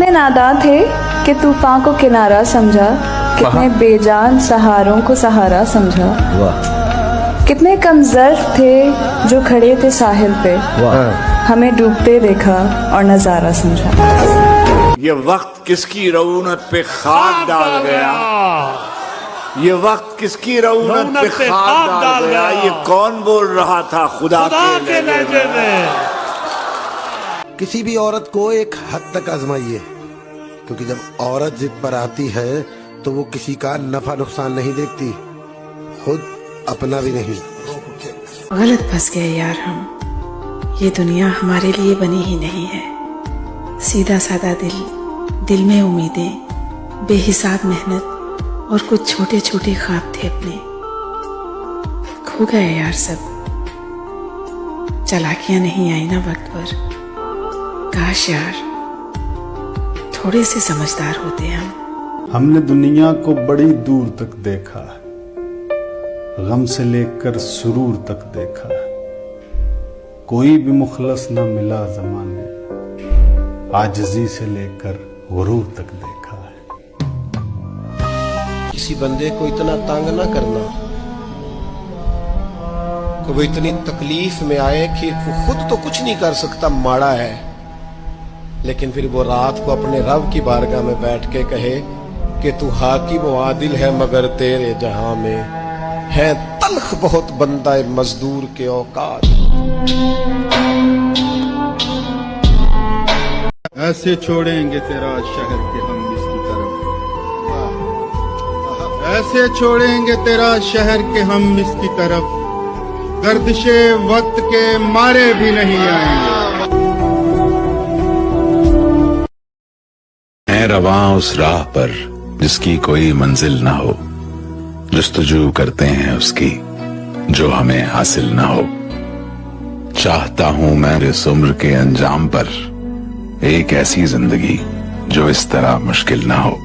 कितने नादान थे कि तूफान को किनारा समझा, कितने बेजान सहारों को सहारा समझा, कितने कमजोर थे जो खड़े थे साहिल पे, हमें डूबते देखा और नजारा समझा। ये वक्त किसकी रऊनत पे खाक डाल गया, ये वक्त किसकी रऊनत पे खाक डाल गया, ये कौन बोल रहा था खुदा के लहजे में। किसी भी औरत को एक हद तक आजमाइए, क्योंकि जब औरत जिद पर आती है तो वो किसी का नफा नुकसान नहीं देखती, खुद अपना भी नहीं। गलत फंस गए यार हम, ये दुनिया हमारे लिए बनी ही नहीं है। सीधा सादा दिल में उम्मीदें, बेहिसाब मेहनत और कुछ छोटे छोटे ख्वाब थे अपने, खो गए यार सब। चालाकियां नहीं आई ना वक्त पर, काश यार थोड़े से समझदार होते हम। हमने दुनिया को बड़ी दूर तक देखा, गम से लेकर सुरूर तक देखा, कोई भी मुखलस न मिला ज़माने, आजिज़ी से लेकर गुरूर तक देखा है। किसी बंदे को इतना तंग ना करना कि वो इतनी तकलीफ में आए कि वो खुद तो कुछ नहीं कर सकता, माड़ा है, लेकिन फिर वो रात को अपने रब की बारगाह में बैठ के कहे कि तू हाकिम व आदिल है, मगर तेरे जहां में है तल्ख बहुत बंदा मजदूर के औकात। ऐसे छोड़ेंगे तेरा शहर के हम इसकी तरफ, ऐसे छोड़ेंगे तेरा शहर के हम इसकी तरफ, गर्दिशे वक्त के मारे भी नहीं आएंगे। मैं रवां उस राह पर जिसकी कोई मंजिल ना हो, जुस्तजू करते हैं उसकी जो हमें हासिल ना हो। चाहता हूं मैं इस उम्र के अंजाम पर एक ऐसी जिंदगी जो इस तरह मुश्किल ना हो।